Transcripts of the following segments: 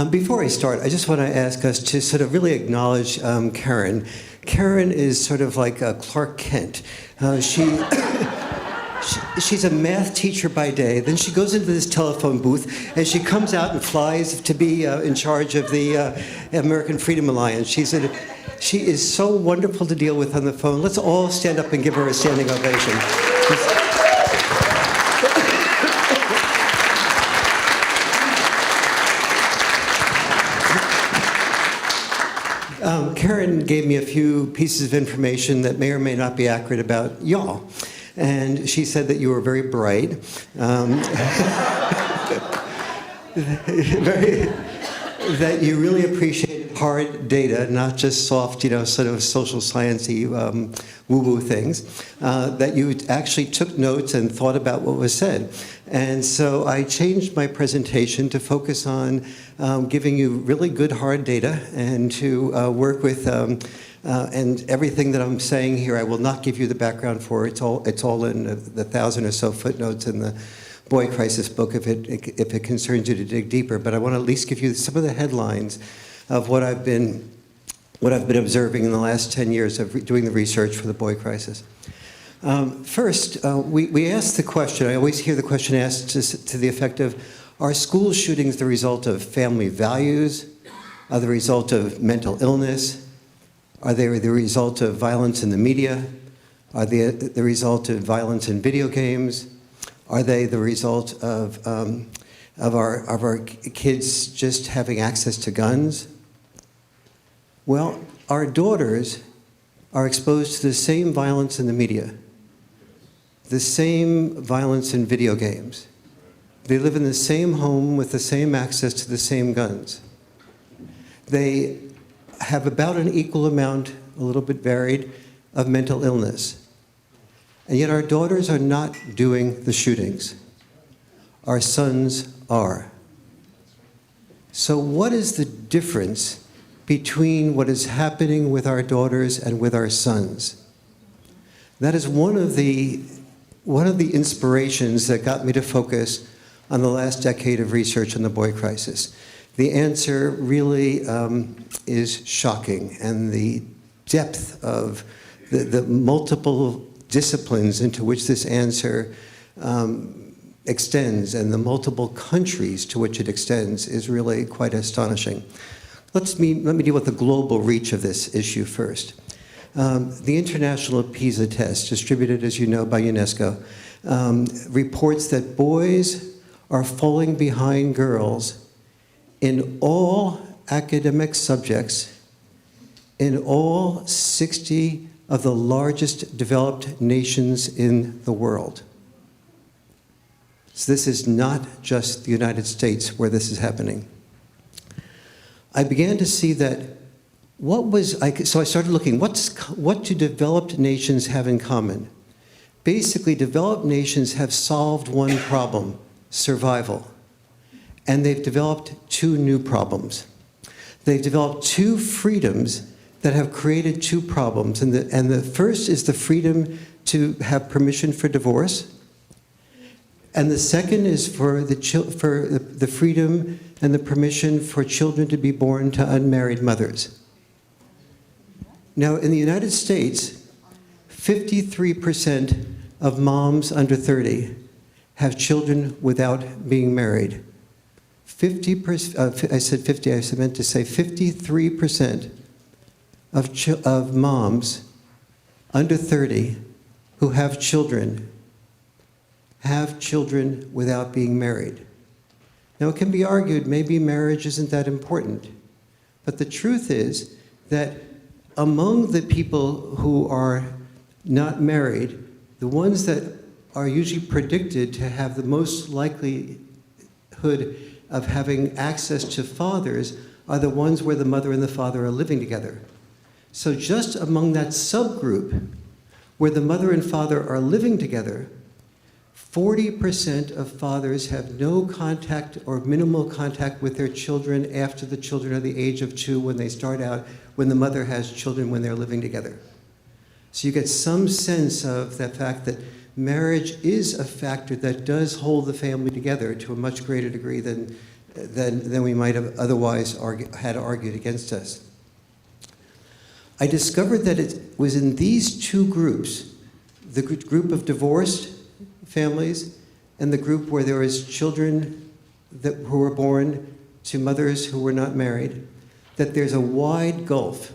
Before I start, I just want to ask us to sort of really acknowledge Karen. Karen is sort of like Clark Kent. She's a math teacher by day. Then she goes into this telephone booth, and she comes out and flies to be in charge of the American Freedom Alliance. She is so wonderful to deal with on the phone. Let's all stand up and give her a standing ovation. Karen gave me a few pieces of information that may or may not be accurate about y'all. And she said that you were very bright, that you really appreciated hard data, not just soft, sort of social sciencey woo-woo things, that you actually took notes and thought about what was said. And so I changed my presentation to focus on giving you really good hard data and to work with and everything that I'm saying here, I will not give you the background for. It's all in the 1,000 or so footnotes in the Boy Crisis book if it concerns you to dig deeper. But I want to at least give you some of the headlines of what I've been observing in the last 10 years of doing the research for the Boy Crisis. First, we asked the question, I always hear the question asked to the effect of, are school shootings the result of family values? Are the result of mental illness? Are they the result of violence in the media? Are they the result of violence in video games? Are they the result of our kids just having access to guns? Well, our daughters are exposed to the same violence in the media, the same violence in video games. They live in the same home with the same access to the same guns. They have about an equal amount, a little bit varied, of mental illness. And yet our daughters are not doing the shootings. Our sons are. So what is the difference between what is happening with our daughters and with our sons? That is one of the inspirations that got me to focus on the last decade of research on the Boy Crisis. The answer really is shocking, and the depth of the multiple disciplines into which this answer extends and the multiple countries to which it extends is really quite astonishing. Let me deal with the global reach of this issue first. The International PISA test, distributed, as you know, by UNESCO, reports that boys are falling behind girls in all academic subjects in all 60 of the largest developed nations in the world. So this is not just the United States where this is happening. I began to see that so I started looking, what do developed nations have in common? Basically, developed nations have solved one problem, survival. And they've developed two new problems. They've developed two freedoms that have created two problems. And the first is the freedom to have permission for divorce. And the second is for the freedom and the permission for children to be born to unmarried mothers. Now, in the United States, 53% of moms under 30 have children without being married. 50%, I said 50, I meant to say 53% of moms under 30 who have children without being married. Now, it can be argued maybe marriage isn't that important, but the truth is that among the people who are not married, the ones that are usually predicted to have the most likelihood of having access to fathers are the ones where the mother and the father are living together. So just among that subgroup where the mother and father are living together, 40% of fathers have no contact or minimal contact with their children after the children are the age of 2 when they start out, when the mother has children when they're living together. So you get some sense of the fact that marriage is a factor that does hold the family together to a much greater degree than than we might have otherwise had argued against us. I discovered that it was in these two groups, the group of divorced families and the group where there was children who were born to mothers who were not married, that there's a wide gulf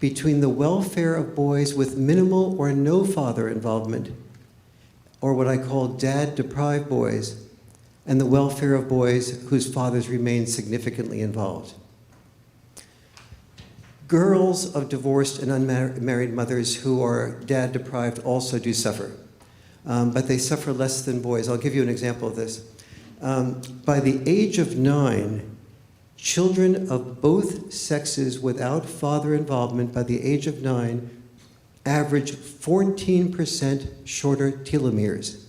between the welfare of boys with minimal or no father involvement, or what I call dad-deprived boys, and the welfare of boys whose fathers remain significantly involved. Girls of divorced and unmarried mothers who are dad-deprived also do suffer, but they suffer less than boys. I'll give you an example of this. By the age of 9, children of both sexes without father involvement by the age of 9 average 14% shorter telomeres.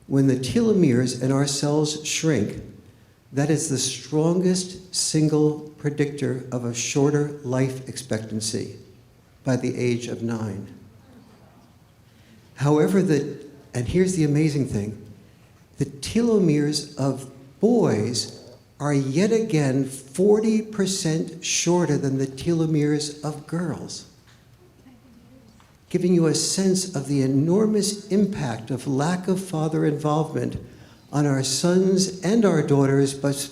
When the telomeres in our cells shrink, that is the strongest single predictor of a shorter life expectancy by the age of 9. However, and here's the amazing thing, the telomeres of boys are yet again 40% shorter than the telomeres of girls, giving you a sense of the enormous impact of lack of father involvement on our sons and our daughters, but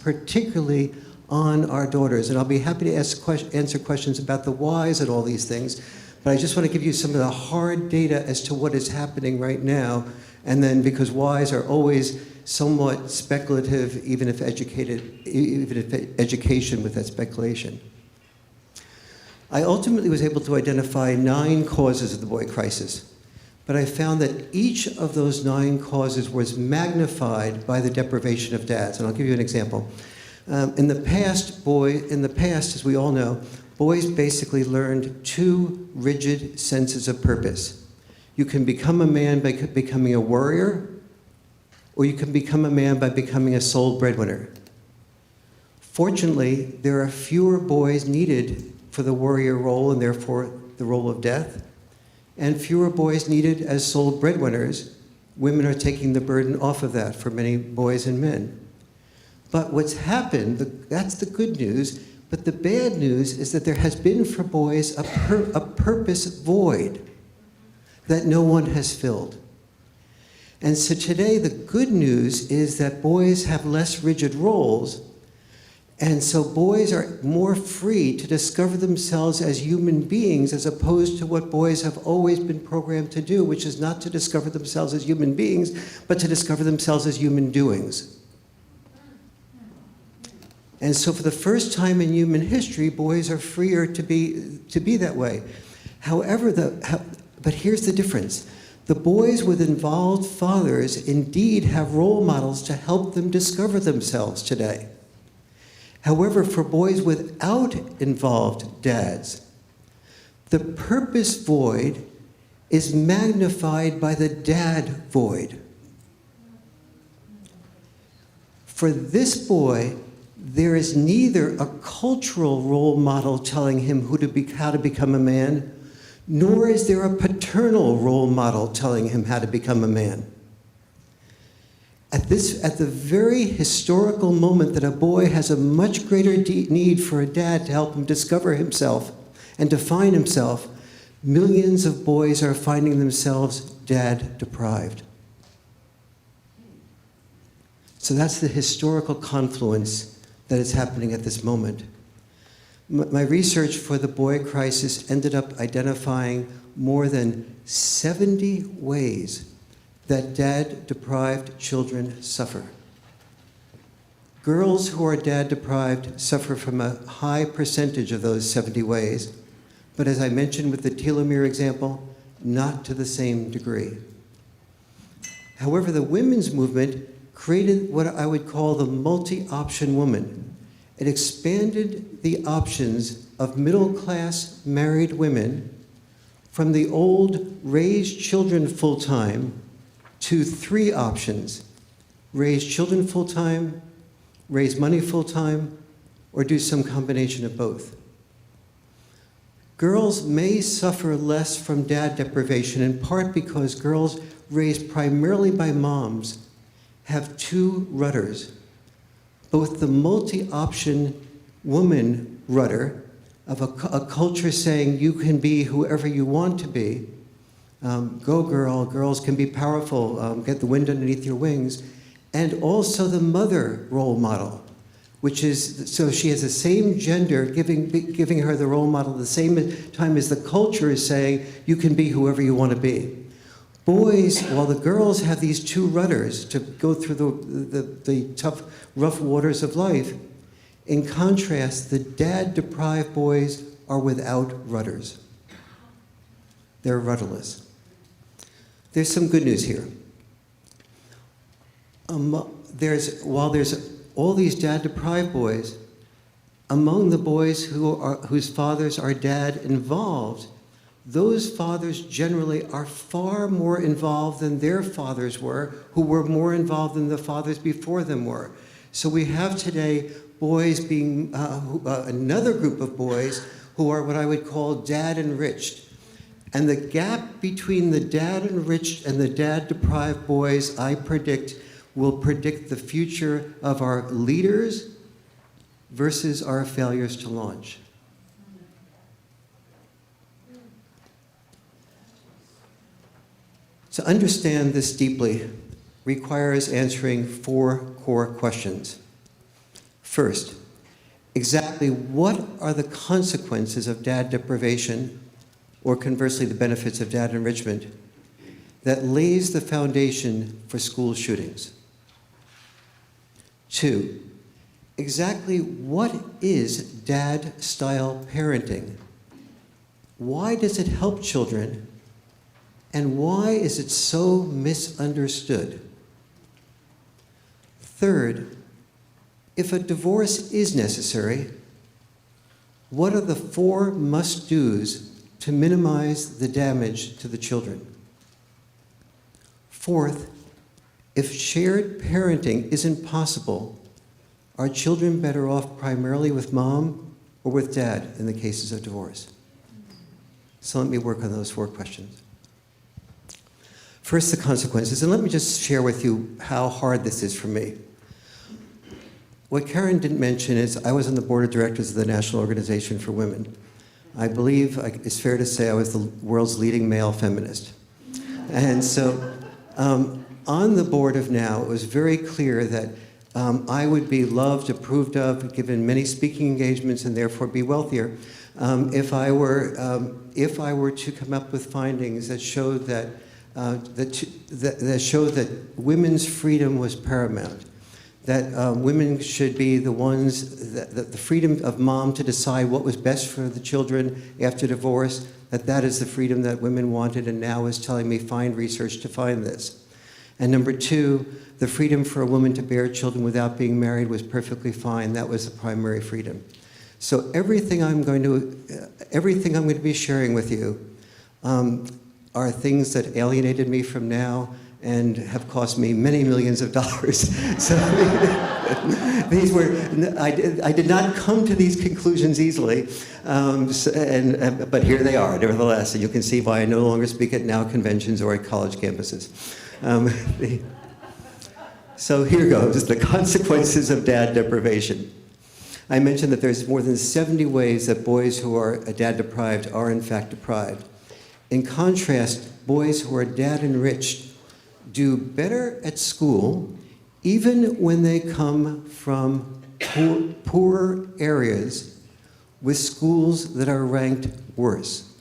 particularly on our daughters. And I'll be happy to answer questions about the whys and all these things, but I just want to give you some of the hard data as to what is happening right now, and then because whys are always somewhat speculative, even if education with that speculation. I ultimately was able to identify 9 causes of the boy crisis, but I found that each of those 9 causes was magnified by the deprivation of dads, and I'll give you an example. In the past, as we all know, boys basically learned 2 rigid senses of purpose. You can become a man by becoming a warrior, or you can become a man by becoming a sole breadwinner. Fortunately, there are fewer boys needed for the warrior role and therefore the role of death, and fewer boys needed as sole breadwinners. Women are taking the burden off of that for many boys and men. But what's happened, that's the good news, but the bad news is that there has been for boys a purpose void that no one has filled. And so today the good news is that boys have less rigid roles, and so boys are more free to discover themselves as human beings as opposed to what boys have always been programmed to do, which is not to discover themselves as human beings, but to discover themselves as human doings. And so for the first time in human history, boys are freer to be that way. However, but here's the difference. The boys with involved fathers indeed have role models to help them discover themselves today. However, for boys without involved dads, the purpose void is magnified by the dad void. For this boy, there is neither a cultural role model telling him how to become a man, nor is there a paternal role model telling him how to become a man. At the very historical moment that a boy has a much greater need for a dad to help him discover himself and define himself, millions of boys are finding themselves dad deprived. So that's the historical confluence that is happening at this moment. My research for the boy crisis ended up identifying more than 70 ways that dad-deprived children suffer. Girls who are dad-deprived suffer from a high percentage of those 70 ways, but as I mentioned with the telomere example, not to the same degree. However, the women's movement created what I would call the multi-option woman. It expanded the options of middle-class married women from the old raise children full-time to 3 options: raise children full-time, raise money full-time, or do some combination of both. Girls may suffer less from dad deprivation, in part because girls raised primarily by moms have 2 rudders. both the multi-option woman rudder of a culture saying you can be whoever you want to be, go girl, girls can be powerful, get the wind underneath your wings, and also the mother role model, which is, so she has the same gender giving her the role model at the same time as the culture is saying you can be whoever you want to be. Boys, while the girls have these two rudders to go through the tough, rough waters of life, in contrast, the dad-deprived boys are without rudders. They're rudderless. There's some good news here. While there's all these dad-deprived boys, among the boys whose fathers are dad-involved, those fathers generally are far more involved than their fathers were, who were more involved than the fathers before them were. So we have today boys being, another group of boys who are what I would call dad-enriched. And the gap between the dad-enriched and the dad-deprived boys, I predict, will predict the future of our leaders versus our failures to launch. To understand this deeply requires answering 4 core questions. First, exactly what are the consequences of dad deprivation, or conversely the benefits of dad enrichment, that lays the foundation for school shootings? 2, exactly what is dad-style parenting? Why does it help children? And why is it so misunderstood? Third, if a divorce is necessary, what are the 4 must-dos to minimize the damage to the children? Fourth, if shared parenting isn't possible, are children better off primarily with mom or with dad in the cases of divorce? So let me work on those 4 questions. First, the consequences, and let me just share with you how hard this is for me. What Karen didn't mention is I was on the board of directors of the National Organization for Women. I believe it's fair to say I was the world's leading male feminist. And so on the board of NOW, it was very clear that I would be loved, approved of, given many speaking engagements, and therefore be wealthier if I were to come up with findings that showed that women's freedom was paramount, that women should be the ones, that the freedom of mom to decide what was best for the children after divorce, that is the freedom that women wanted, and NOW is telling me find research to find this. And number 2, the freedom for a woman to bear children without being married was perfectly fine. That was the primary freedom. So everything I'm going to be sharing with you are things that alienated me from NOW and have cost me many millions of dollars. So these were, I did not come to these conclusions easily, but here they are, nevertheless, and you can see why I no longer speak at NOW conventions or at college campuses. So here goes, the consequences of dad deprivation. I mentioned that there's more than 70 ways that boys who are dad deprived are in fact deprived. In contrast, boys who are dad enriched do better at school even when they come from poorer areas with schools that are ranked worse.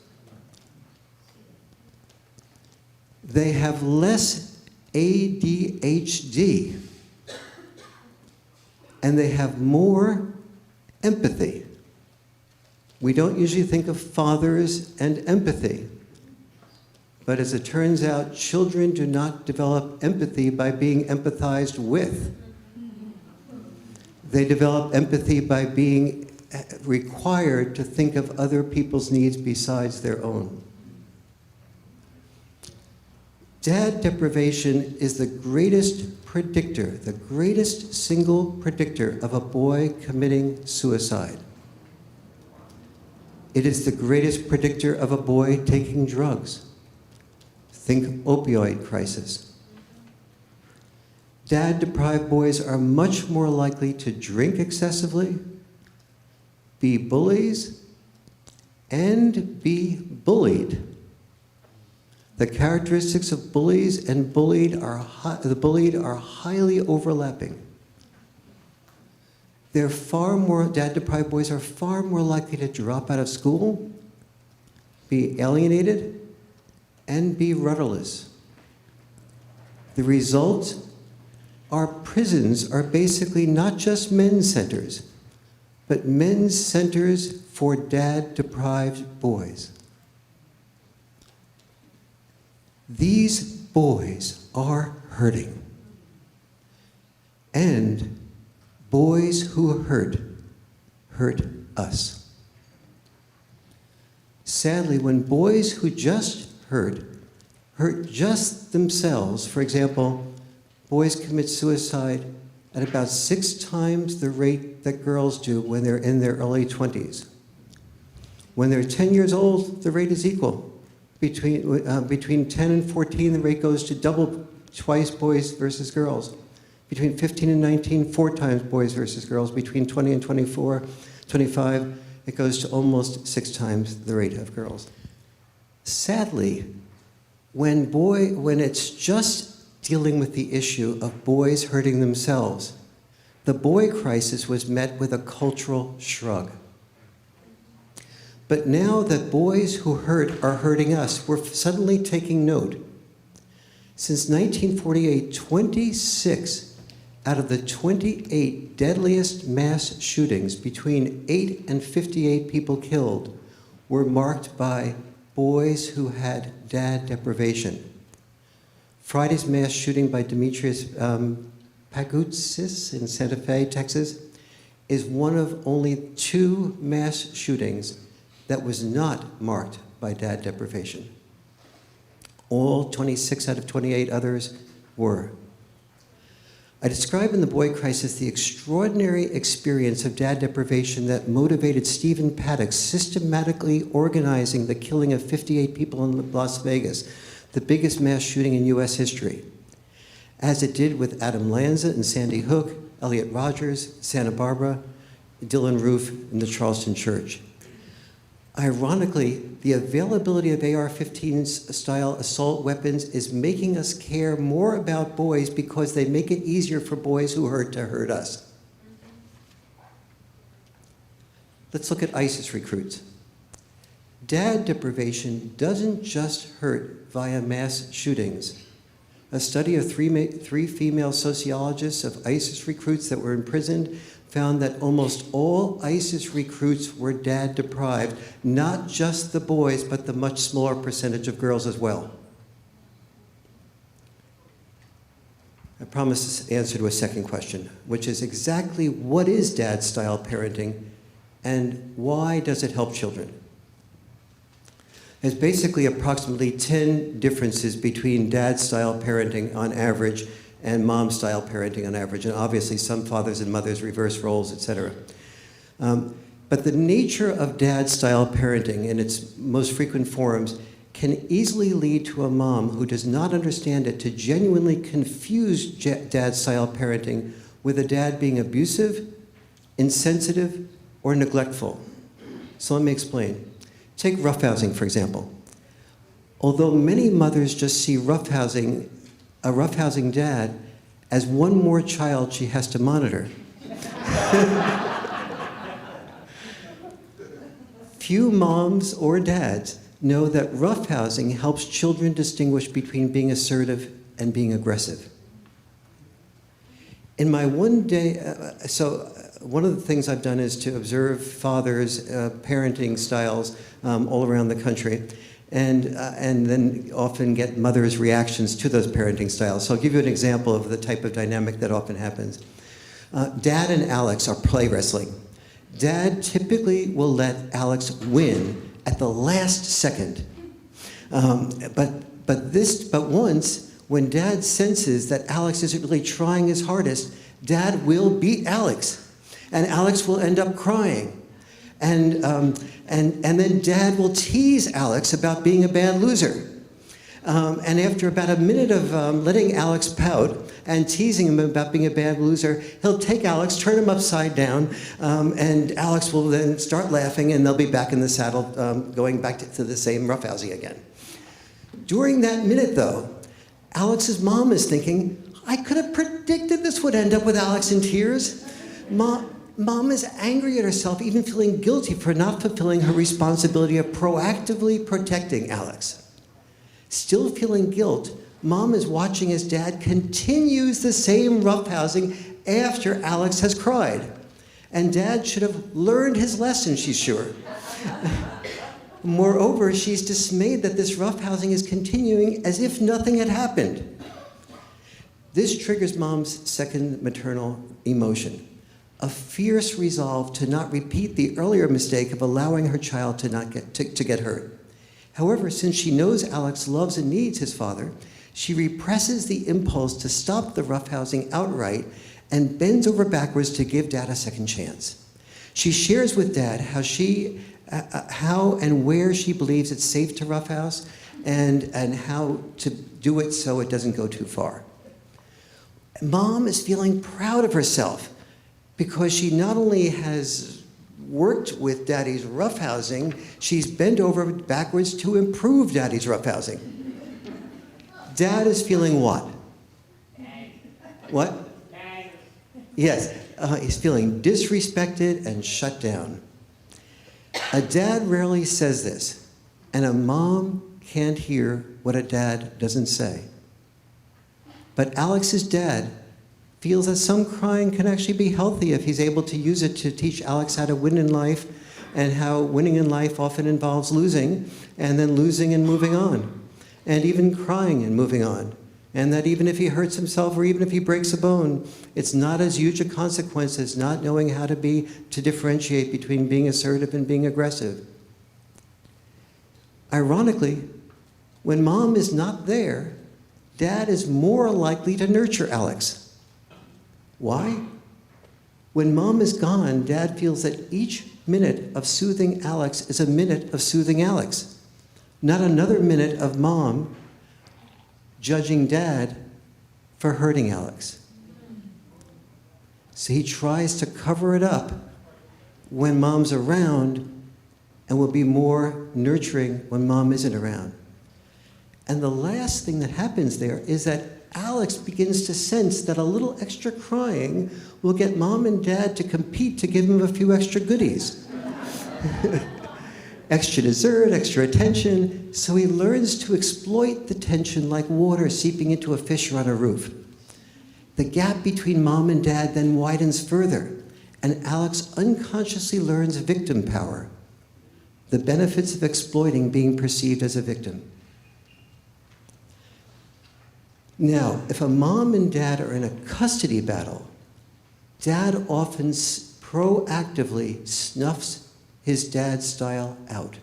They have less ADHD, and they have more empathy. We don't usually think of fathers and empathy. But as it turns out, children do not develop empathy by being empathized with. They develop empathy by being required to think of other people's needs besides their own. Dad deprivation is the greatest predictor, the greatest single predictor of a boy committing suicide. It is the greatest predictor of a boy taking drugs. Think opioid crisis. Dad-deprived boys are much more likely to drink excessively, be bullies, and be bullied. The characteristics of bullies and the bullied are highly overlapping. Dad-deprived boys are far more likely to drop out of school, be alienated, and be rudderless. The result, our prisons are basically not just men's centers, but men's centers for dad-deprived boys. These boys are hurting. And boys who hurt us. Sadly, when boys who just hurt just themselves, for example, boys commit suicide at about 6 times the rate that girls do when they're in their early 20s. When they're 10 years old, the rate is equal. Between 10 and 14, the rate goes to twice boys versus girls. Between 15 and 19, 4 times boys versus girls. Between 20 and 25, it goes to almost 6 times the rate of girls. Sadly, when it's just dealing with the issue of boys hurting themselves, the boy crisis was met with a cultural shrug. But now that boys who hurt are hurting us, we're suddenly taking note. Since 1948, 26 out of the 28 deadliest mass shootings, between 8 and 58 people killed, were marked by boys who had dad deprivation. Friday's mass shooting by Demetrius Pagoutsis in Santa Fe, Texas, is one of only 2 mass shootings that was not marked by dad deprivation. All 26 out of 28 others were. I describe in The Boy Crisis the extraordinary experience of dad deprivation that motivated Stephen Paddock systematically organizing the killing of 58 people in Las Vegas, the biggest mass shooting in US history, as it did with Adam Lanza and Sandy Hook, Elliot Rogers, Santa Barbara, Dylan Roof, and the Charleston Church. Ironically, the availability of AR-15 style assault weapons is making us care more about boys because they make it easier for boys who hurt to hurt us. Let's look at ISIS recruits. Dad deprivation doesn't just hurt via mass shootings. A study of three female sociologists of ISIS recruits that were imprisoned found that almost all ISIS recruits were dad deprived, not just the boys, but the much smaller percentage of girls as well. I promised this answer to a second question, which is exactly what is dad-style parenting and why does it help children? There's basically approximately 10 differences between dad-style parenting on average and mom-style parenting on average, and obviously some fathers and mothers reverse roles, etc. But the nature of dad-style parenting in its most frequent forms can easily lead to a mom who does not understand it to genuinely confuse dad-style parenting with a dad being abusive, insensitive, or neglectful. So let me explain. Take roughhousing, for example. Although many mothers just see a roughhousing dad as one more child she has to monitor. Few moms or dads know that roughhousing helps children distinguish between being assertive and being aggressive. In my one of the things I've done is to observe fathers' parenting styles all around the country, and then often get mothers' reactions to those parenting styles. So I'll give you an example of the type of dynamic that often happens. Dad and Alex are play wrestling. Dad typically will let Alex win at the last second. But once, when Dad senses that Alex isn't really trying his hardest, Dad will beat Alex, and Alex will end up crying. And then Dad will tease Alex about being a bad loser. And after about a minute of letting Alex pout and teasing him about being a bad loser, he'll take Alex, turn him upside down, and Alex will then start laughing, and they'll be back in the saddle, going back to the same roughhousing again. During that minute, though, Alex's mom is thinking, I could have predicted this would end up with Alex in tears. Mom is angry at herself, even feeling guilty for not fulfilling her responsibility of proactively protecting Alex. Still feeling guilt, Mom is watching as Dad continues the same roughhousing after Alex has cried. And Dad should have learned his lesson, she's sure. Moreover, she's dismayed that this roughhousing is continuing as if nothing had happened. This triggers Mom's second maternal emotion, a fierce resolve to not repeat the earlier mistake of allowing her child to get hurt. However, since she knows Alex loves and needs his father, she represses the impulse to stop the roughhousing outright and bends over backwards to give Dad a second chance. She shares with Dad how and where she believes it's safe to roughhouse and how to do it so it doesn't go too far. Mom is feeling proud of herself because she not only has worked with Daddy's roughhousing, she's bent over backwards to improve Daddy's roughhousing. Dad is feeling what? What? Yes, he's feeling disrespected and shut down. A dad rarely says this, and a mom can't hear what a dad doesn't say. But Alex's dad feels that some crying can actually be healthy if he's able to use it to teach Alex how to win in life, and how winning in life often involves losing, and then losing and moving on, and even crying and moving on. And that even if he hurts himself or even if he breaks a bone, it's not as huge a consequence as not knowing how to differentiate between being assertive and being aggressive. Ironically, when Mom is not there, Dad is more likely to nurture Alex. Why? When Mom is gone, Dad feels that each minute of soothing Alex is a minute of soothing Alex, not another minute of Mom judging Dad for hurting Alex. So he tries to cover it up when Mom's around and will be more nurturing when Mom isn't around. And the last thing that happens there is that Alex begins to sense that a little extra crying will get Mom and Dad to compete to give him a few extra goodies. Extra dessert, extra attention, so he learns to exploit the tension like water seeping into a fissure on a roof. The gap between Mom and Dad then widens further, and Alex unconsciously learns victim power, the benefits of exploiting being perceived as a victim. Now, if a mom and dad are in a custody battle, Dad often proactively snuffs his dad's style out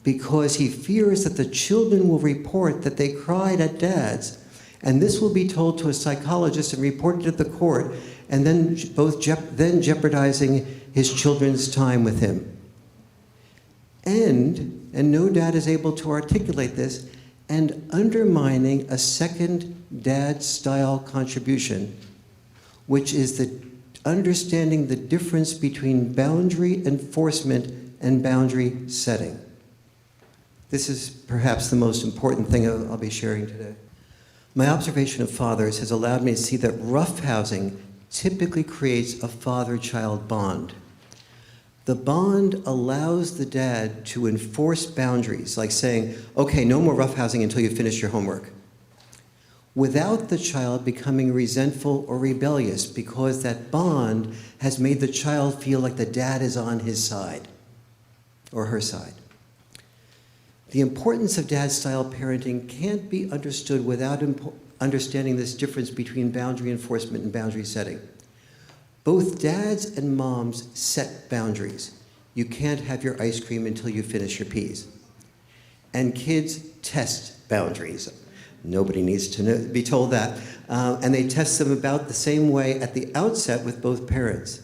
because he fears that the children will report that they cried at Dad's, and this will be told to a psychologist and reported at the court, and then then jeopardizing his children's time with him. And no dad is able to articulate this, and undermining a second dad-style contribution, which is the understanding the difference between boundary enforcement and boundary setting. This is perhaps the most important thing I'll be sharing today. My observation of fathers has allowed me to see that roughhousing typically creates a father-child bond. The bond allows the dad to enforce boundaries, like saying, okay, no more roughhousing until you finish your homework, without the child becoming resentful or rebellious, because that bond has made the child feel like the dad is on his side or her side. The importance of dad-style parenting can't be understood without understanding this difference between boundary enforcement and boundary setting. Both dads and moms set boundaries. You can't have your ice cream until you finish your peas. And kids test boundaries. Nobody needs to be told that. And they test them about the same way at the outset with both parents.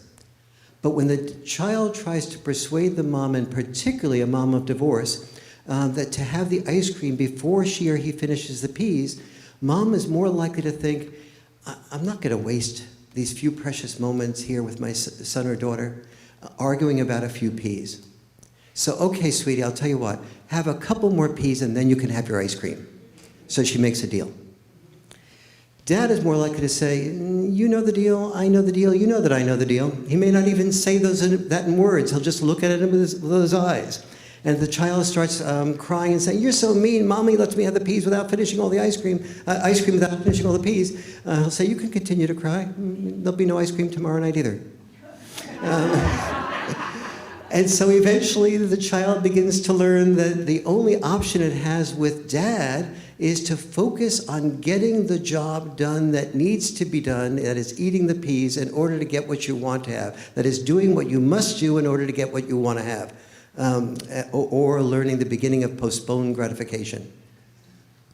But when the child tries to persuade the mom, and particularly a mom of divorce, that to have the ice cream before she or he finishes the peas, mom is more likely to think, I'm not going to waste these few precious moments here with my son or daughter arguing about a few peas. So, okay, sweetie, I'll tell you what, have a couple more peas and then you can have your ice cream. So she makes a deal. Dad is more likely to say, you know the deal, I know the deal, you know that I know the deal. He may not even say that in words. He'll just look at it with his eyes. And if the child starts crying and saying, you're so mean, Mommy lets me have the peas without finishing all the ice cream without finishing all the peas, he'll say, you can continue to cry. There'll be no ice cream tomorrow night either. And so eventually the child begins to learn that the only option it has with Dad is to focus on getting the job done that needs to be done, that is eating the peas in order to get what you want to have, that is doing what you must do in order to get what you want to have, or learning the beginning of postponed gratification.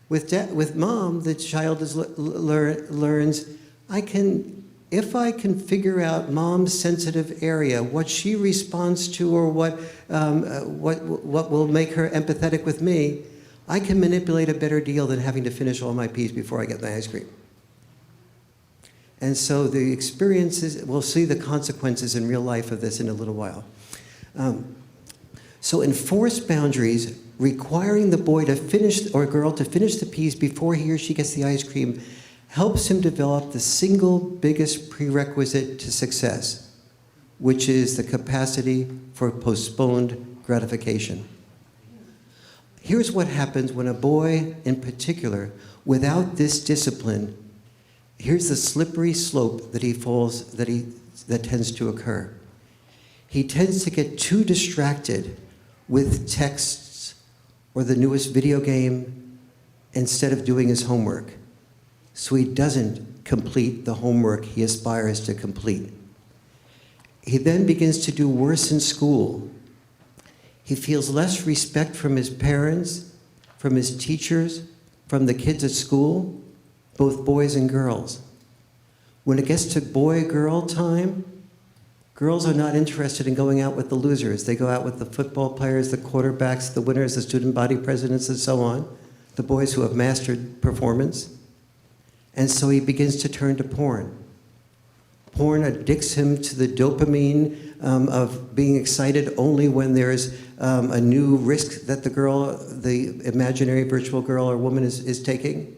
With mom, the child learns, if I can figure out mom's sensitive area, what she responds to or what will make her empathetic with me, I can manipulate a better deal than having to finish all my peas before I get my ice cream. And so the experiences, we'll see the consequences in real life of this in a little while. So enforced boundaries requiring the boy to finish, or girl to finish the peas before he or she gets the ice cream helps him develop the single biggest prerequisite to success, which is the capacity for postponed gratification. Here's what happens when a boy, in particular, without this discipline, here's the slippery slope that tends to occur. He tends to get too distracted with texts or the newest video game instead of doing his homework. So he doesn't complete the homework he aspires to complete. He then begins to do worse in school. He feels less respect from his parents, from his teachers, from the kids at school, both boys and girls. When it gets to boy-girl time, girls are not interested in going out with the losers. They go out with the football players, the quarterbacks, the winners, the student body presidents, and so on, the boys who have mastered performance. And so he begins to turn to porn. Porn addicts him to the dopamine of being excited only when there's a new risk that the imaginary virtual girl or woman is taking.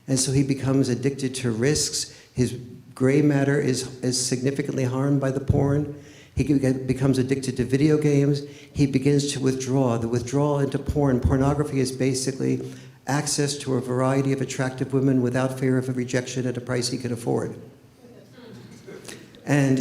And so he becomes addicted to risks. His gray matter is significantly harmed by the porn. He becomes addicted to video games. He begins to withdraw. The withdrawal into pornography is basically access to a variety of attractive women without fear of a rejection at a price he can afford. And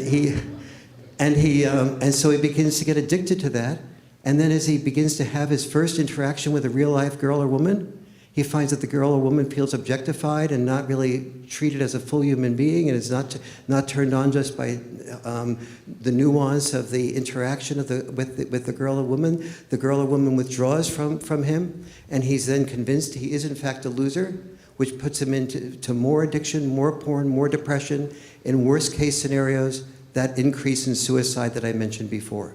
so he begins to get addicted to that. And then as he begins to have his first interaction with a real-life girl or woman, he finds that the girl or woman feels objectified and not really treated as a full human being, and is not turned on just by the nuance of the interaction with the girl or woman. The girl or woman withdraws from him, and he's then convinced he is in fact a loser, which puts him into more addiction, more porn, more depression. In worst case scenarios, that increase in suicide that I mentioned before.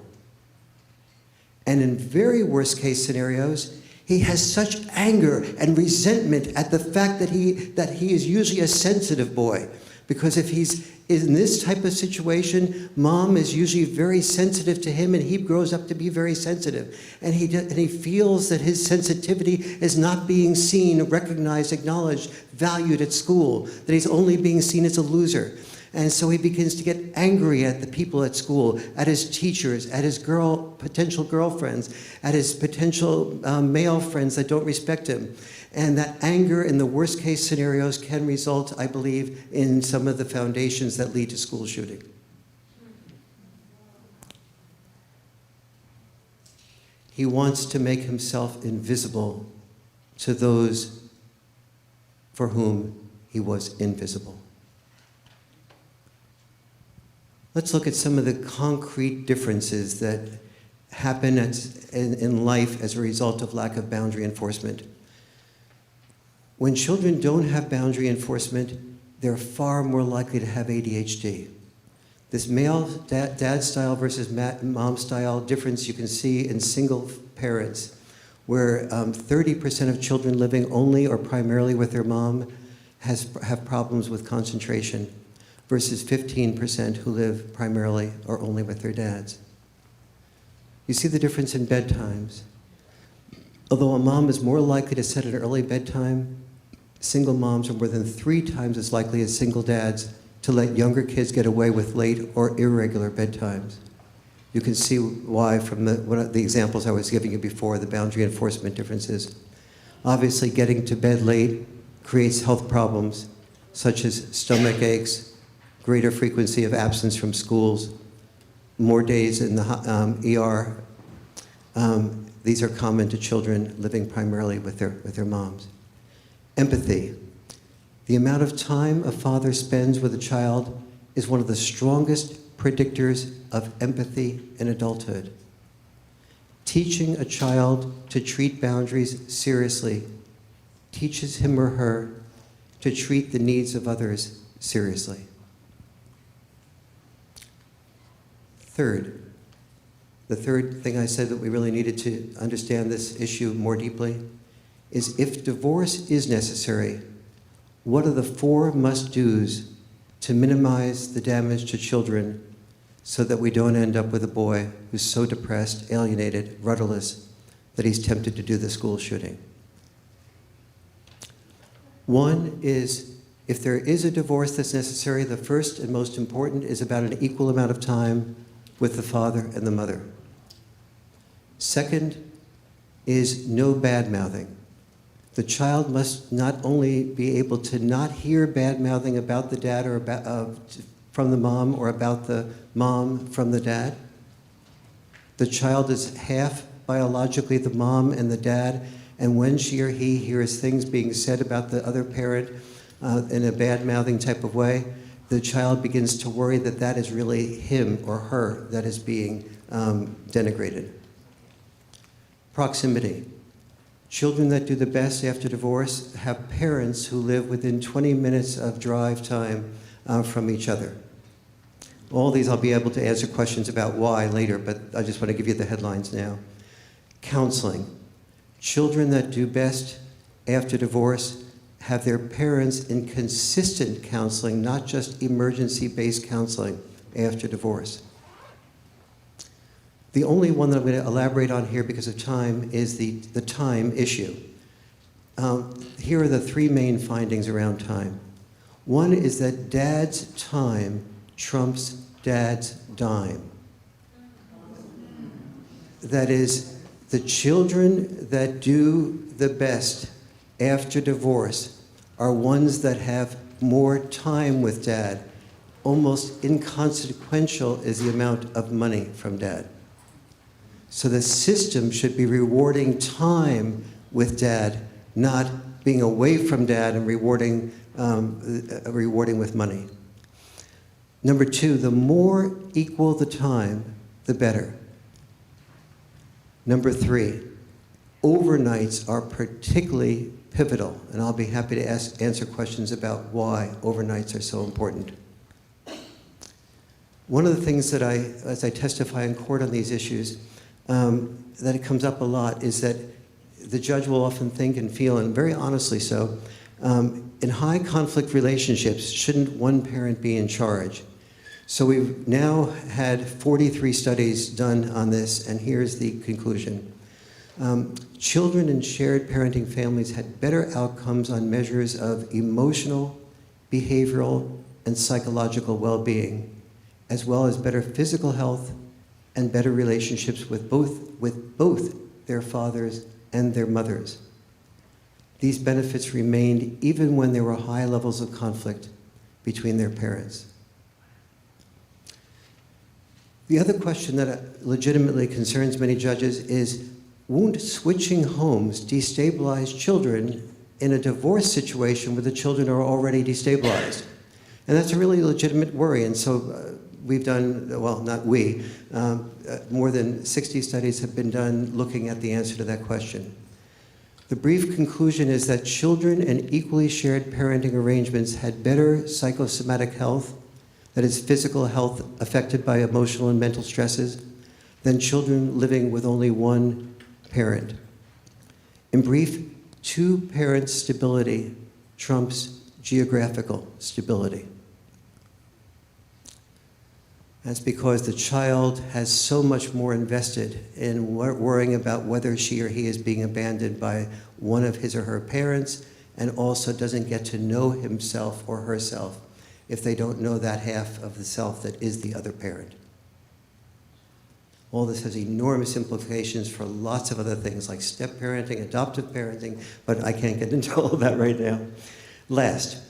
And in very worst case scenarios, he has such anger and resentment at the fact that he is usually a sensitive boy. Because if he's in this type of situation, mom is usually very sensitive to him, and he grows up to be very sensitive. And he feels that his sensitivity is not being seen, recognized, acknowledged, valued at school, that he's only being seen as a loser. And so he begins to get angry at the people at school, at his teachers, at his potential girlfriends, at his potential male friends that don't respect him. And that anger in the worst case scenarios can result, I believe, in some of the foundations that lead to school shooting. He wants to make himself invisible to those for whom he was invisible. Let's look at some of the concrete differences that happen in life as a result of lack of boundary enforcement. When children don't have boundary enforcement, they're far more likely to have ADHD. This male dad style versus mom style difference you can see in single parents. where 30% of children living only or primarily with their mom have problems with concentration, versus 15% who live primarily or only with their dads. You see the difference in bedtimes. Although a mom is more likely to set an early bedtime, single moms are more than 3 times as likely as single dads to let younger kids get away with late or irregular bedtimes. You can see why from one of the examples I was giving you before, the boundary enforcement differences. Obviously, getting to bed late creates health problems such as stomach aches, greater frequency of absence from schools, more days in the ER. These are common to children living primarily with their moms. Empathy. The amount of time a father spends with a child is one of the strongest predictors of empathy in adulthood. Teaching a child to treat boundaries seriously teaches him or her to treat the needs of others seriously. Third, the third thing I said that we really needed to understand this issue more deeply is if divorce is necessary, what are the 4 must-dos to minimize the damage to children so that we don't end up with a boy who's so depressed, alienated, rudderless, that he's tempted to do the school shooting? One is, if there is a divorce that's necessary, the first and most important is about an equal amount of time with the father and the mother. Second is no bad-mouthing. The child must not only be able to not hear bad-mouthing about the dad or from the mom, or about the mom from the dad. The child is half biologically the mom and the dad, and when she or he hears things being said about the other parent in a bad-mouthing type of way, the child begins to worry that that is really him or her that is being denigrated. Proximity. Children that do the best after divorce have parents who live within 20 minutes of drive time from each other. All these I'll be able to answer questions about why later, but I just want to give you the headlines now. Counseling. Children that do best after divorce have their parents in consistent counseling, not just emergency-based counseling after divorce. The only one that I'm going to elaborate on here because of time is the time issue. Here are the 3 main findings around time. One is that dad's time trumps dad's dime. That is, the children that do the best after divorce are ones that have more time with dad. Almost inconsequential is the amount of money from dad. So the system should be rewarding time with dad, not being away from dad and rewarding with money. Number 2, the more equal the time, the better. Number 3, overnights are particularly pivotal, and I'll be happy to answer questions about why overnights are so important. One of the things that as I testify in court on these issues, that it comes up a lot is that the judge will often think and feel, and very honestly so, in high conflict relationships, shouldn't one parent be in charge? So we've now had 43 studies done on this, and here's the conclusion. Children in shared parenting families had better outcomes on measures of emotional, behavioral, and psychological well-being, as well as better physical health and better relationships with both their fathers and their mothers. These benefits remained even when there were high levels of conflict between their parents. The other question that legitimately concerns many judges is, won't switching homes destabilize children in a divorce situation where the children are already destabilized? And that's a really legitimate worry, and so we've done, well, not we, more than 60 studies have been done looking at the answer to that question. The brief conclusion is that children in equally shared parenting arrangements had better psychosomatic health, that is physical health affected by emotional and mental stresses, than children living with only one parent. In brief, two-parent stability trumps geographical stability. That's because the child has so much more invested in worrying about whether she or he is being abandoned by one of his or her parents, and also doesn't get to know himself or herself if they don't know that half of the self that is the other parent. All this has enormous implications for lots of other things like step-parenting, adoptive parenting, but I can't get into all of that right now. Last,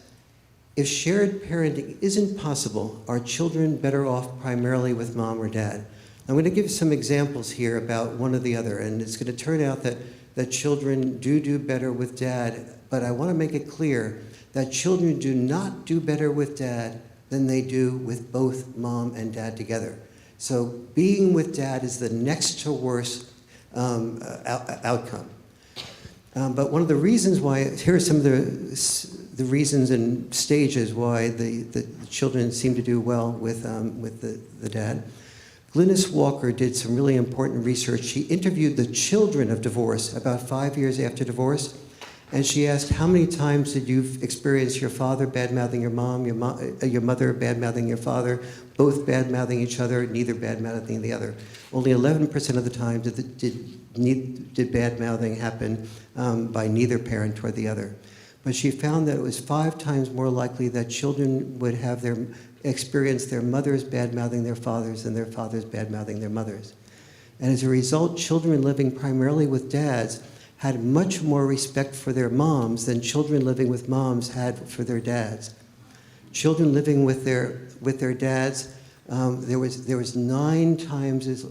if shared parenting isn't possible, are children better off primarily with mom or dad? I'm going to give some examples here about one or the other, and it's going to turn out that children do better with dad, but I want to make it clear that children do not do better with dad than they do with both mom and dad together. So being with dad is the next to worst outcome. But one of the reasons why, here are some of the reasons and stages why the children seem to do well with the dad. Glynis Walker did some really important research. She interviewed the children of divorce about 5 years after divorce, and she asked, how many times did you experience your father bad-mouthing your mom, your mother bad-mouthing your father, both bad-mouthing each other, neither bad-mouthing the other? Only 11% of the time did bad-mouthing happen by neither parent toward the other. But she found that it was 5 times more likely that children would have experience their mothers bad-mouthing their fathers than their fathers bad-mouthing their mothers. And as a result, children living primarily with dads had much more respect for their moms than children living with moms had for their dads. Children living with their dads, there was 9 times as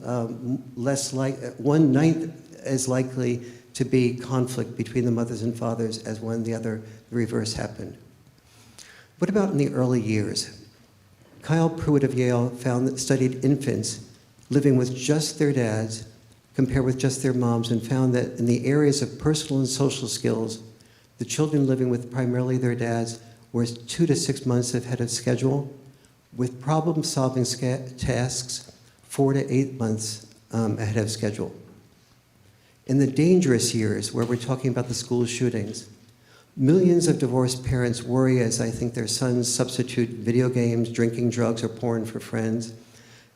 less like 1/9 as likely to be conflict between the mothers and fathers as when the reverse happened. What about in the early years? Kyle Pruitt of Yale studied infants living with just their dads compared with just their moms, and found that in the areas of personal and social skills, the children living with primarily their dads were 2 to 6 months ahead of schedule, with problem-solving tasks 4 to 8 months ahead of schedule. In the dangerous years, where we're talking about the school shootings, millions of divorced parents worry as I think their sons substitute video games, drinking drugs, or porn for friends,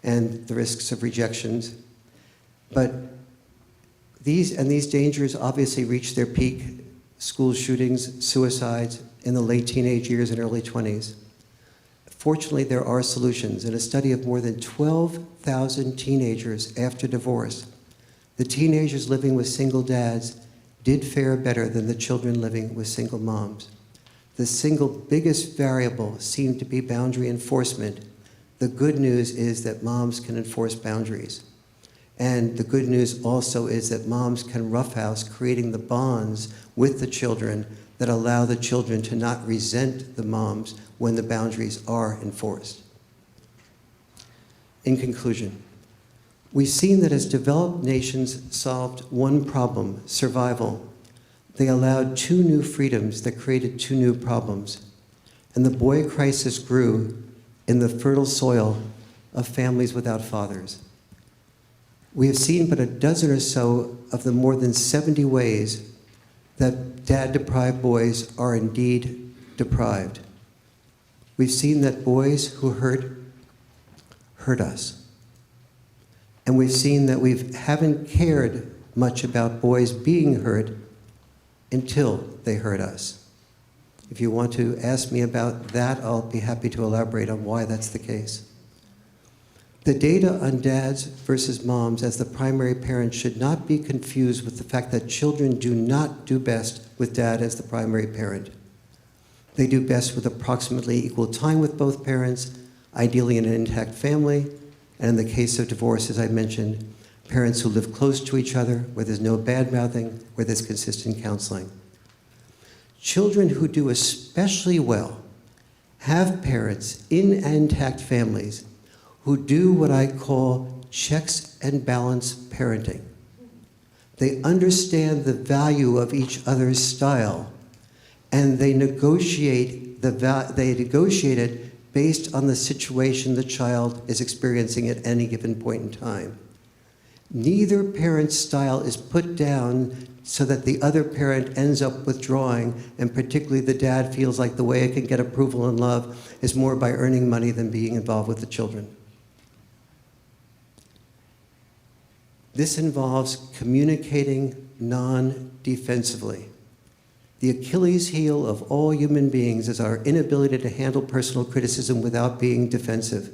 and the risks of rejections. But these dangers obviously reach their peak, school shootings, suicides, in the late teenage years and early 20s. Fortunately, there are solutions. In a study of more than 12,000 teenagers after divorce, the teenagers living with single dads did fare better than the children living with single moms. The single biggest variable seemed to be boundary enforcement. The good news is that moms can enforce boundaries. And the good news also is that moms can roughhouse, creating the bonds with the children that allow the children to not resent the moms when the boundaries are enforced. In conclusion, we've seen that as developed nations solved one problem, survival, they allowed 2 new freedoms that created 2 new problems. And the boy crisis grew in the fertile soil of families without fathers. We have seen but a dozen or so of the more than 70 ways that dad-deprived boys are indeed deprived. We've seen that boys who hurt us. And we've seen that we haven't cared much about boys being hurt until they hurt us. If you want to ask me about that, I'll be happy to elaborate on why that's the case. The data on dads versus moms as the primary parent should not be confused with the fact that children do not do best with dad as the primary parent. They do best with approximately equal time with both parents, ideally in an intact family, and in the case of divorce, as I mentioned, parents who live close to each other, where there's no bad-mouthing, where there's consistent counseling. Children who do especially well have parents in intact families who do what I call checks and balance parenting. They understand the value of each other's style, and they negotiate it based on the situation the child is experiencing at any given point in time. Neither parent's style is put down so that the other parent ends up withdrawing, and particularly the dad feels like the way it can get approval and love is more by earning money than being involved with the children. This involves communicating non-defensively. The Achilles heel of all human beings is our inability to handle personal criticism without being defensive.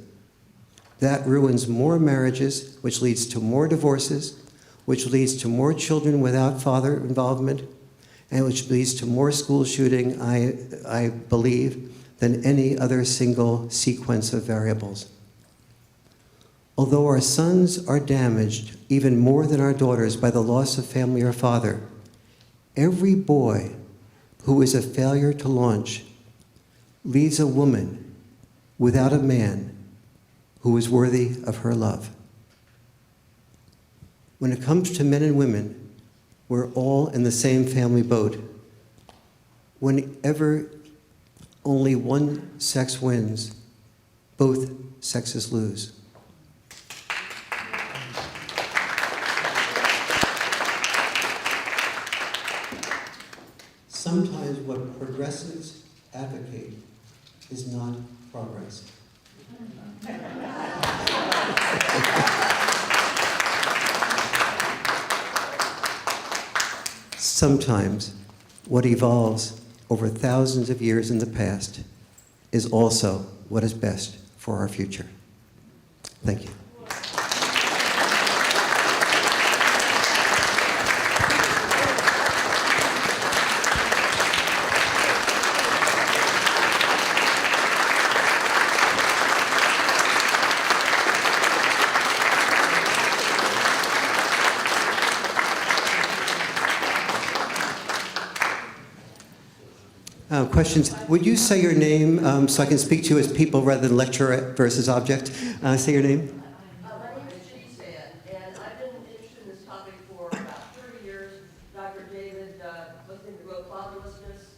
That ruins more marriages, which leads to more divorces, which leads to more children without father involvement, and which leads to more school shooting, I believe, than any other single sequence of variables. Although our sons are damaged even more than our daughters by the loss of family or father, every boy who is a failure to launch leaves a woman without a man who is worthy of her love. When it comes to men and women, we're all in the same family boat. Whenever only one sex wins, both sexes lose. Sometimes what progressives advocate is not progress. Sometimes what evolves over thousands of years in the past is also what is best for our future. Thank you. Questions? Would you say your name so I can speak to you as people rather than lecturer versus object? Say your name. My name is Chase, and I've been interested in this topic for about 30 years. Dr. David looked into cloudlessness.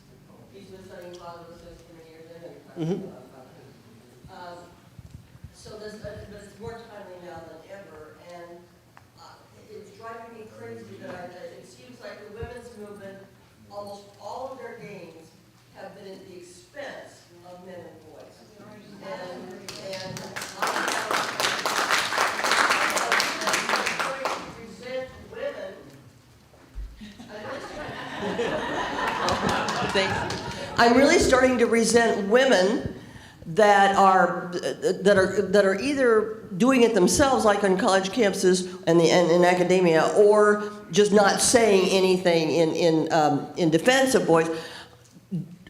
He's been studying cloudlessness for many years. So this, but it's more timely now than ever, and it's driving me crazy that it seems like the women's movement, almost all of their gains have been at the expense of men and boys. And I'm resent women. I'm really starting to resent women that are either doing it themselves, like on college campuses and in academia, or just not saying anything in defense of boys.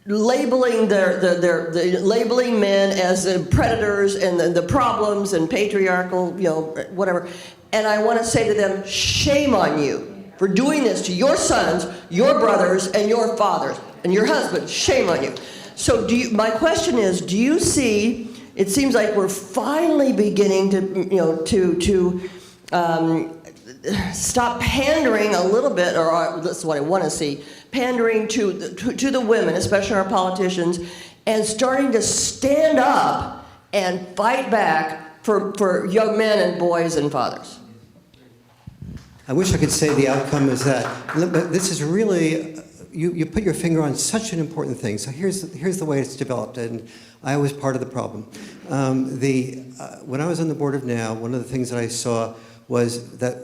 Labeling labeling men as predators and the problems and patriarchal, whatever. And I want to say to them, shame on you for doing this to your sons, your brothers, and your fathers, and your husbands. Shame on you. So my question is, do you see, it seems like we're finally beginning to stop pandering a little bit, or that's what I want to see, pandering to the women, especially our politicians, and starting to stand up and fight back for young men and boys and fathers. I wish I could say the outcome is that, but this is really, you put your finger on such an important thing. So here's the way it's developed, and I was part of the problem. When I was on the board of NOW, one of the things that I saw was that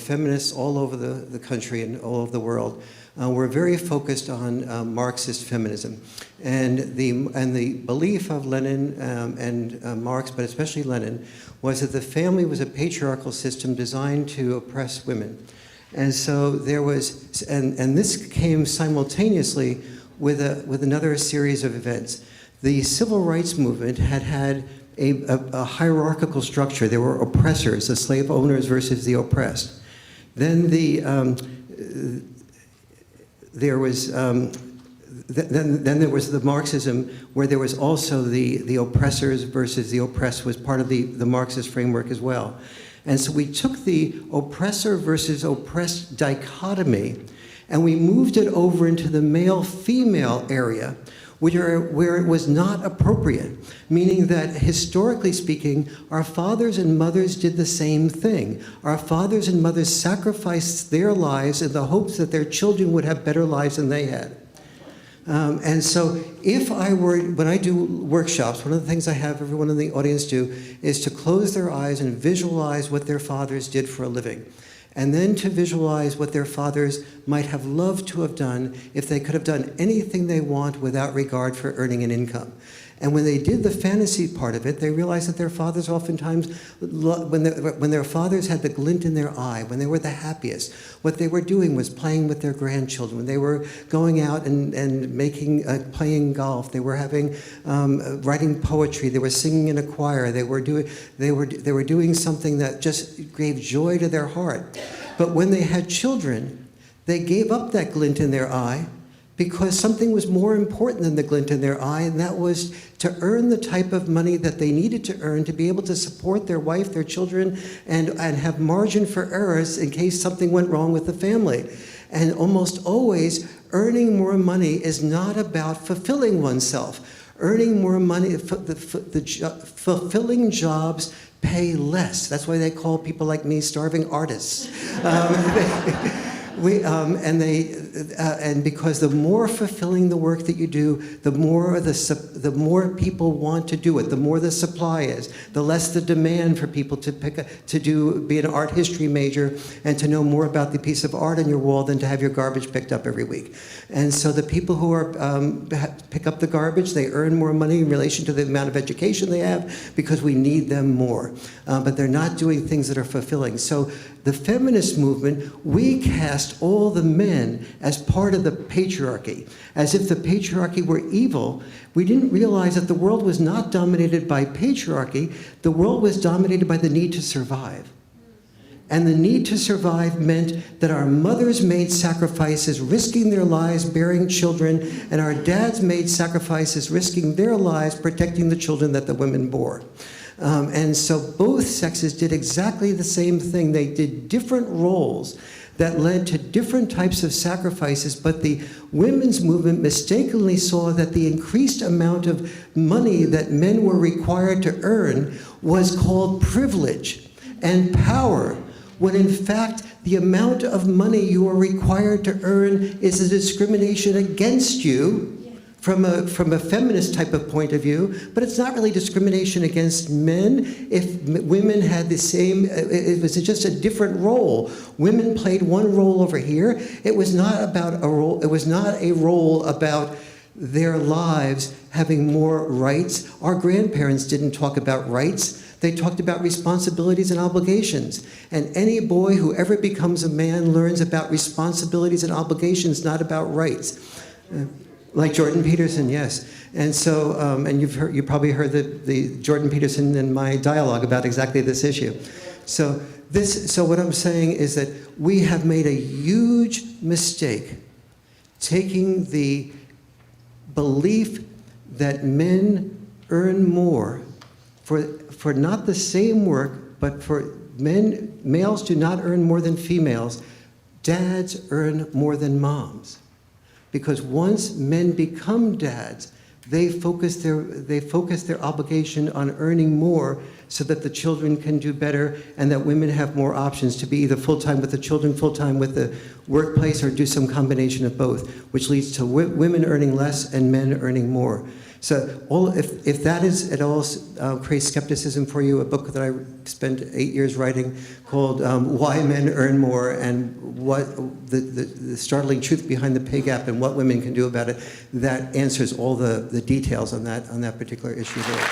feminists all over the country and all over the world were very focused on Marxist feminism, and the belief of Lenin and Marx, but especially Lenin, was that the family was a patriarchal system designed to oppress women. And so there was, and this came simultaneously with another series of events. The civil rights movement had a hierarchical structure. There were oppressors, the slave owners versus the oppressed. Then there was the Marxism, where there was also the oppressors versus the oppressed was part of the Marxist framework as well. And so we took the oppressor versus oppressed dichotomy and we moved it over into the male-female area, where it was not appropriate, meaning that historically speaking, our fathers and mothers did the same thing. Our fathers and mothers sacrificed their lives in the hopes that their children would have better lives than they had. And so when I do workshops, one of the things I have everyone in the audience do is to close their eyes and visualize what their fathers did for a living. And then to visualize what their fathers might have loved to have done if they could have done anything they want without regard for earning an income. And when they did the fantasy part of it, they realized that their fathers oftentimes, when their fathers had the glint in their eye, when they were the happiest, what they were doing was playing with their grandchildren. When they were going out and playing golf, they were writing poetry, they were singing in a choir, they were doing something that just gave joy to their heart. But when they had children, they gave up that glint in their eye, because something was more important than the glint in their eye, and that was to earn the type of money that they needed to earn to be able to support their wife, their children, and have margin for errors in case something went wrong with the family. And almost always, earning more money is not about fulfilling oneself. Earning more money, fulfilling jobs pay less. That's why they call people like me starving artists. And because the more fulfilling the work that you do, the more people want to do it, the more the supply is, the less the demand for people to be an art history major and to know more about the piece of art on your wall than to have your garbage picked up every week. And so the people who pick up the garbage, they earn more money in relation to the amount of education they have because we need them more. But they're not doing things that are fulfilling. So the feminist movement, we cast all the men as part of the patriarchy, as if the patriarchy were evil. We didn't realize that the world was not dominated by patriarchy. The world was dominated by the need to survive. And the need to survive meant that our mothers made sacrifices, risking their lives bearing children, and our dads made sacrifices, risking their lives protecting the children that the women bore. And so both sexes did exactly the same thing. They did different roles that led to different types of sacrifices, but the women's movement mistakenly saw that the increased amount of money that men were required to earn was called privilege and power, when in fact the amount of money you are required to earn is a discrimination against you from a feminist type of point of view, but it's not really discrimination against men. If women had the same, it was just a different role. Women played one role over here. It was not about a role. It was not a role about their lives having more rights. Our grandparents didn't talk about rights. They talked about responsibilities and obligations. And any boy who ever becomes a man learns about responsibilities and obligations, not about rights. Like Jordan Peterson, yes. And so, and you probably heard the Jordan Peterson and my dialogue about exactly this issue. So what I'm saying is that we have made a huge mistake taking the belief that men earn more for not the same work, but for males do not earn more than females. Dads earn more than moms. Because once men become dads, they focus their obligation on earning more so that the children can do better and that women have more options to be either full-time with the children, full-time with the workplace, or do some combination of both, which leads to women earning less and men earning more. So if that is at all creates skepticism for you, a book that I spent 8 years writing called Why Men Earn More and what the startling truth behind the pay gap and what women can do about it, that answers all the details on that particular issue there.